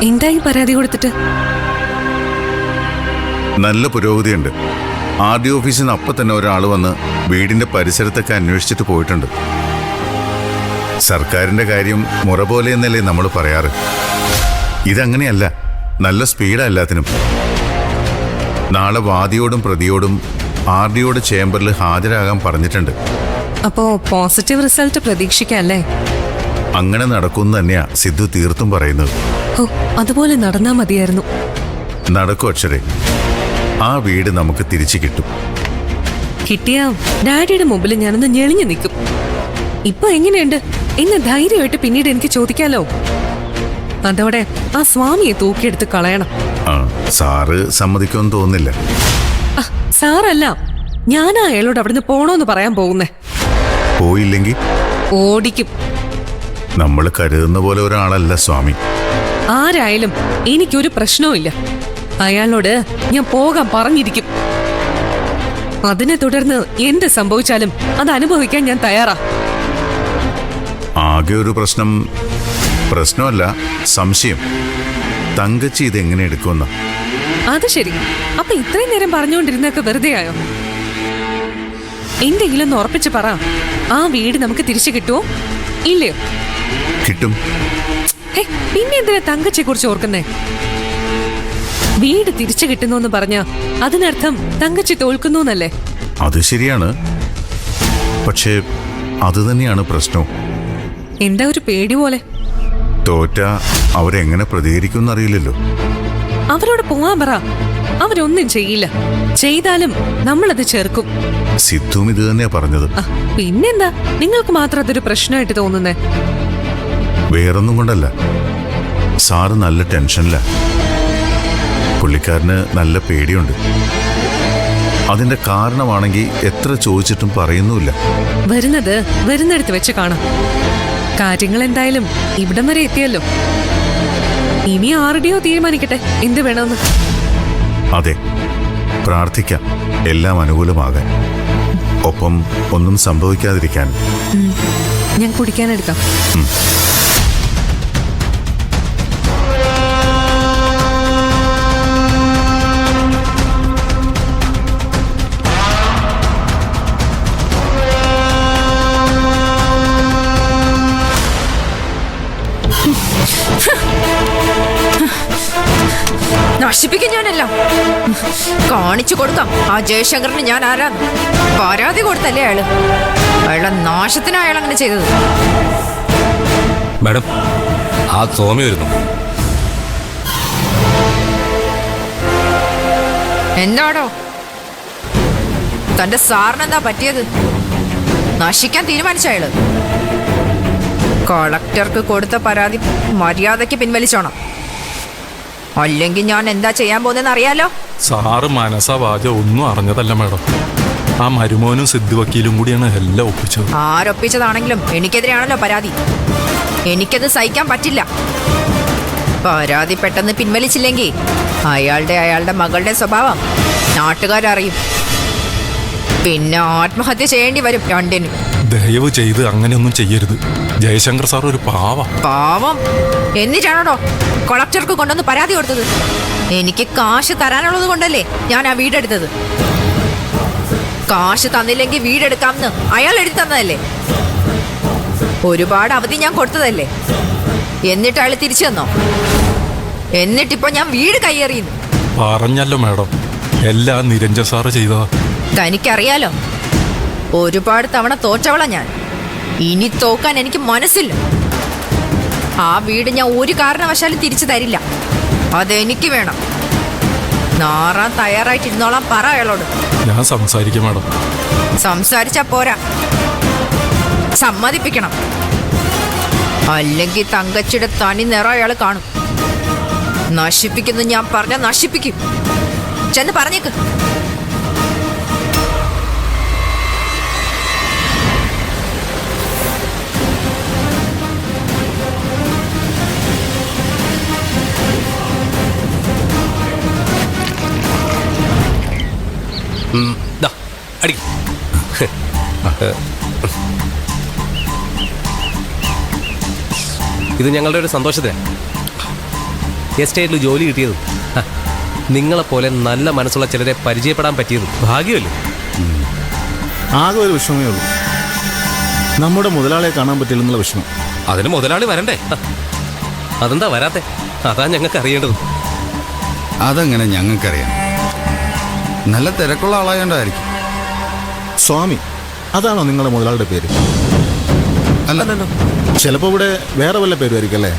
എന്തായി പരാതി കൊടുത്തിട്ട്? നല്ല പുരോഗതിയുണ്ട്. RD ഓഫീസിൽ നിന്ന് അപ്പം തന്നെ ഒരാൾ വന്ന് വീടിന്റെ പരിസരത്തൊക്കെ അന്വേഷിച്ചിട്ട് പോയിട്ടുണ്ട്. സർക്കാരിന്റെ കാര്യം മുറ പോലെ എന്നല്ലേ നമ്മൾ പറയാറ്. ഇതങ്ങനെയല്ല, നല്ല സ്പീഡാ എല്ലാത്തിനും. നാളെ വാദിയോടും പ്രതിയോടും RDയോട് ചേംബറിൽ ഹാജരാകാൻ പറഞ്ഞിട്ടുണ്ട്. അപ്പോ പോസിറ്റീവ് റിസൾട്ട് പ്രതീക്ഷിക്കല്ലേ? അങ്ങനെ നടക്കുമെന്ന് തന്നെയാ സിദ്ധു തീർത്തും പറയുന്നത്. ഓ, അതുപോലെ നടന്നാ മതിയായിരുന്നു. നടക്കും അക്ഷരേ. ആ വീട് നമുക്ക് തിരിച്ചു കിട്ടും. കിട്ടിയ ഡാഡിയുടെ മുമ്പിൽ ഞാനൊന്ന് ഞെളിഞ്ഞു നിൽക്കും. ഇപ്പൊ എങ്ങനെയുണ്ട് എന്ന് ധൈര്യമായിട്ട് പിന്നീട് എനിക്ക് ചോദിക്കാലോ. അതോടെ ആ സ്വാമിയെ തൂക്കിയെടുത്ത് കളയണം. സാറ് സമ്മതിക്കുമെന്ന് തോന്നുന്നില്ല. സാറല്ല, ഞാനാ അയാളോട് അവിടുന്ന് പോണോന്ന് പറയാൻ പോകുന്നേ. പോയില്ലെങ്കിൽ ഓടിക്കും. നമ്മൾ കരുതുന്ന പോലെ ഒരാളല്ല സ്വാമി. ആരായാലും എനിക്കൊരു പ്രശ്നവുമില്ല. അയാളോട് ഞാൻ പോകാൻ പറഞ്ഞിരിക്കും. അതിനെ തുടർന്ന് എന്ത് സംഭവിച്ചാലും അത് അനുഭവിക്കാൻ ഞാൻ തയ്യാറാ. ആകെ ഒരു പ്രശ്നമല്ല, സംശയം. തങ്കച്ചി ഇതെങ്ങനെ എടുക്കുമെന്ന. അത് ശരി. അപ്പൊ ഇത്രയും നേരം പറഞ്ഞുകൊണ്ടിരുന്നൊക്കെ വെറുതെ ആയോ? എന്തെങ്കിലും ഒന്ന് ഉറപ്പിച്ച് പറ. ആ വീട് നമുക്ക് തിരിച്ചു കിട്ടുമോ ഇല്ലയോ? കിട്ടും. പിന്നെ എന്തിനാ തങ്കച്ചിയെ കുറിച്ച് ഓർക്കുന്നേ? വീട് തിരിച്ചു കിട്ടുന്നു പറഞ്ഞ അതിനർത്ഥം തങ്കച്ചി തോൽക്കുന്നു എന്നല്ലേ? അത് ശരിയാണ്. പക്ഷേ അത് തന്നെയാണ് പ്രശ്നവും. എന്താ ഒരു പേടി പോലെ? തോറ്റ അവരെങ്ങനെ പ്രതികരിക്കും അറിയില്ലല്ലോ. അവരോട് പോവാൻ പറ. അവരൊന്നും ചെയ്യില്ല. ചെയ്താലും നമ്മളത് ചെറുക്കും. സിദ്ധുവും ഇത് തന്നെയാ പറഞ്ഞത്. പിന്നെന്താ നിങ്ങൾക്ക് മാത്രം അതൊരു പ്രശ്നമായിട്ട് തോന്നുന്നേ? വേറൊന്നും കൊണ്ടല്ല, സാറ് നല്ല ടെൻഷനില്ല. പുള്ളിക്കാരന് നല്ല പേടിയുണ്ട്. അതിന്റെ കാരണമാണെങ്കിൽ എത്ര ചോദിച്ചിട്ടും പറയുന്നുമില്ല. വരുന്നിടത്ത് വെച്ച് കാണാം. കാര്യങ്ങൾ എന്തായാലും ഇവിടം വരെ എത്തിയല്ലോ. ഇനി RDO തീരുമാനിക്കട്ടെ എന്ത് വേണമെന്ന്. അതെ, പ്രാർത്ഥിക്കാം എല്ലാം അനുകൂലമാകാൻ. ഒപ്പം ഒന്നും സംഭവിക്കാതിരിക്കാൻ. ഞാൻ കുടിക്കാനെടുക്കാം. നശിപ്പിക്കും ഞാനെല്ലാം. കാണിച്ചു കൊടുക്കാം ആ ജയശങ്കറിന് ഞാൻ ആരാന്ന്. പരാതി കൊടുത്തല്ലേ അയാളുടെ നാശത്തിന് അയാൾ അങ്ങനെ ചെയ്തത്. മാഡം, ആ സ്വാമി വരുന്നു. എന്താടോ തന്റെ സാറിനെന്താ പറ്റിയത്? നശിക്കാൻ തീരുമാനിച്ച അയാള്. കളക്ടർക്ക് കൊടുത്ത പരാതി മര്യാദയ്ക്ക് പിൻവലിച്ചോണം. അല്ലെങ്കിൽ ഞാൻ എന്താ ചെയ്യാൻ പോകുന്നതെന്ന് അറിയാലോ. സാറ് മനസ്സാവാച ഒന്നും അറിഞ്ഞതല്ല മാഡം. ആ മരുമോനും സിദ്ധു വക്കീലും കൂടിയാണ് എല്ലാം ഒപ്പിച്ചത്. ആരൊപ്പിച്ചതാണെങ്കിലും എനിക്കെതിരെയാണല്ലോ പരാതി. എനിക്കത് സഹിക്കാൻ പറ്റില്ല. പരാതി പെട്ടെന്ന് പിൻവലിച്ചില്ലെങ്കിൽ അയാളുടെ മകളുടെ സ്വഭാവം നാട്ടുകാരറിയും. പിന്നെ ആത്മഹത്യ ചെയ്യേണ്ടി വരും രണ്ടിനും. ദയവ് ചെയ്ത് അങ്ങനെയൊന്നും ചെയ്യരുത്. ജയശങ്കർ സാർ ഒരു പാവം എന്നിട്ടാണോ കളക്ടർക്ക് കൊണ്ടുവന്ന് പരാതി കൊടുത്തത്? എനിക്ക് കാശ് തരാനുള്ളത് കൊണ്ടല്ലേ ഞാൻ ആ വീടെടുത്തത്. കാശ് തന്നില്ലെങ്കിൽ വീടെടുക്കാമെന്ന് അയാൾ എഴുതി തന്നതല്ലേ. ഒരുപാട് അവധി ഞാൻ കൊടുത്തതല്ലേ. എന്നിട്ട് അയാൾ തിരിച്ചു തന്നോ? എന്നിട്ടിപ്പോ ഞാൻ വീട് കയ്യേറിയുന്നു. പറഞ്ഞല്ലോ മാഡം, എല്ലാം നിരഞ്ജൻ സാറ് ചെയ്തതാ. തനിക്കറിയാലോ, ഒരുപാട് തവണ തോറ്റവളാ ഞാൻ. ഇനി തോക്കാൻ എനിക്ക് മനസ്സില്ല. ആ വീട് ഞാൻ ഒരു കാരണവശാലും തിരിച്ചു തരില്ല. അതെനിക്ക് വേണം. നാറാൻ തയ്യാറായിട്ടിരുന്നോളാം പറ അയാളോട്. ഞാൻ സംസാരിക്കാം മാഡം. സംസാരിച്ചാ പോരാ, സമ്മതിപ്പിക്കണം. അല്ലെങ്കിൽ തങ്കച്ചിയുടെ തനി നിറ അയാൾ കാണും. നശിപ്പിക്കുന്നു ഞാൻ പറഞ്ഞ നശിപ്പിക്കും. ചെന്ന് പറഞ്ഞേക്ക്. അടി. ഇത് ഞങ്ങളുടെ ഒരു സന്തോഷത്തിന്. എസ്റ്റേറ്റിൽ ജോലി കിട്ടിയതും നിങ്ങളെപ്പോലെ നല്ല മനസ്സുള്ള ചിലരെ പരിചയപ്പെടാൻ പറ്റിയതും ഭാഗ്യമല്ലേ? ആകെ ഒരു വിഷമമേ ഉള്ളൂ, നമ്മുടെ മുതലാളിയെ കാണാൻ പറ്റില്ലെന്നുള്ള വിഷമം. അതിന് മുതലാളി വരണ്ടേ? അതെന്താ വരാത്തെ? അതാ ഞങ്ങൾക്ക് അറിയേണ്ടത്. അതങ്ങനെ ഞങ്ങൾക്കറിയാം. നല്ല തിരക്കുള്ള ആളായോണ്ടായിരിക്കും. സ്വാമി, അതാണോ നിങ്ങളുടെ മുതലാളിയുടെ പേര്? അല്ലല്ലോ. ചിലപ്പോൾ ഇവിടെ വേറെ വല്ല പേരുമായിരിക്കും അല്ലേ?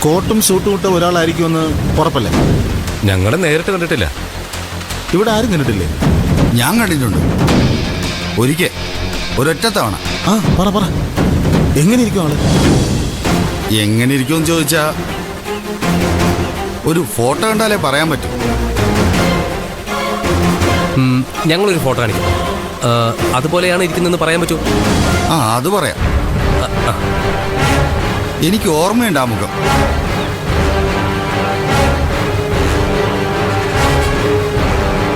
കോട്ടും സൂട്ടും ഇട്ട ഒരാളായിരിക്കുമെന്ന് ഉറപ്പല്ലേ? ഞങ്ങളെ നേരിട്ട് കണ്ടിട്ടില്ല. ഇവിടെ ആരും കണ്ടിട്ടില്ലേ? ഞാൻ കണ്ടിട്ടുണ്ട് ഒരിക്കൽ, ഒരൊറ്റ തവണ. ആ പറ പറ, എങ്ങനെ ഇരിക്കും ആള്? എങ്ങനെ ഇരിക്കുമെന്ന് ചോദിച്ചാ ഒരു ഫോട്ടോ കണ്ടാലേ പറയാൻ പറ്റും. ഞങ്ങളൊരു ഫോട്ടോ കാണിക്കാം. അതുപോലെയാണ് ഇരിക്കുന്നതെന്ന് പറയാൻ പറ്റുമോ? ആ, അത് പറയാം. എനിക്ക് ഓർമ്മയുണ്ട് ആ മുഖം.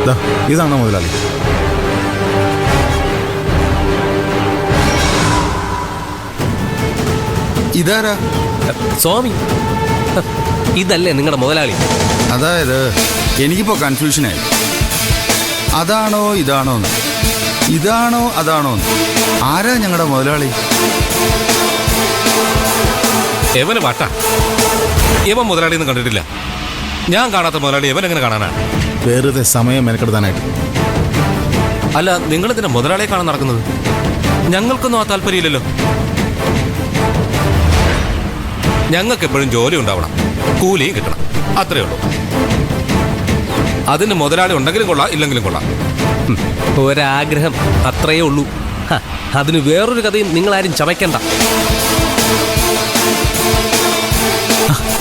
ദാ, ഇതാണോ മുതലാളി? ഇതാരാ? സ്വാമി, ഇതല്ലേ നിങ്ങളുടെ മുതലാളി? അതായത് എനിക്കിപ്പോ കൺഫ്യൂഷനായി. അതാണോ ഇതാണോ എന്ന്, ഇതാണോ അതാണോ എന്ന്. ആരാ ഞങ്ങളുടെ മുതലാളി? എവന് വാട്ട. ഇവൻ മുതലാളിയൊന്നും കണ്ടിട്ടില്ല. ഞാൻ കാണാത്ത മുതലാളി എവൻ എങ്ങനെ കാണാനാണ്? വെറുതെ സമയം മെനക്കെടുത്താനായിട്ട്. അല്ല, നിങ്ങളെന്തിനാ മുതലാളിയെ കാണാൻ നടക്കുന്നത്? ഞങ്ങൾക്കൊന്നും ആ താല്പര്യമില്ലല്ലോ. ഞങ്ങൾക്ക് എപ്പോഴും ജോലി ഉണ്ടാവണം, കൂലിയും കിട്ടണം, അത്രയേ ഉള്ളൂ. അതിന് മുതലാളി ഉണ്ടെങ്കിലും കൊള്ളാം, ഇല്ലെങ്കിലും കൊള്ളാം. ഒരാഗ്രഹം, അത്രയേ ഉള്ളൂ. അതിന് വേറൊരു കഥയും നിങ്ങളാരും ചമയ്ക്കണ്ട.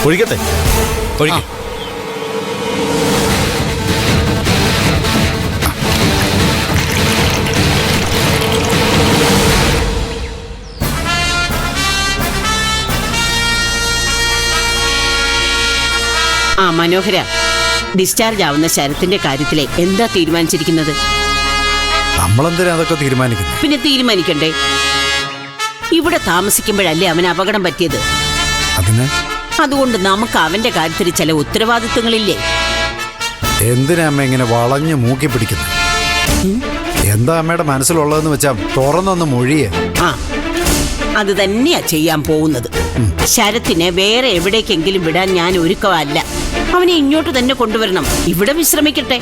ഒഴിക്കട്ടെ? ഒഴിക്കും. ആ മനോഹര, ഡിസ്ചാർജ് ആവുന്ന ശരത്തിന്റെ കാര്യത്തിലെ എന്താ തീരുമാനിച്ചിരിക്കുന്നത്? നമ്മളെന്തിനാ അതൊക്കെ തീരുമാനിക്കുന്നത്? പിന്നെ തീരുമാനിക്കണ്ടേ? ഇവിടെ താമസിക്കുമ്പോഴല്ലേ അവന് അപകടം പറ്റിയത്. അതിന് അതുകൊണ്ട് നമുക്ക് അവന്റെ കാര്യത്തിൽ ചില ഉത്തരവാദിത്വങ്ങളില്ലേ? എന്തിനാ അമ്മ ഇങ്ങനെ വളഞ്ഞു മൂക്കി പിടിക്കുന്നത്? എന്താ അമ്മയുടെ മനസ്സിലുള്ളതെന്ന് വെച്ചാ തുറന്നൊന്ന് മൊഴിയേ. ആ, അത് തന്നെയാ ചെയ്യാൻ പോകുന്നത്. ശരത്തിനെ വേറെ എവിടേക്കെങ്കിലും വിടാൻ ഞാൻ ഒരുക്കമല്ല. അവനെ ഇങ്ങോട്ട് തന്നെ കൊണ്ടുവരണം. ഇവിടെ വിശ്രമിക്കട്ടെ.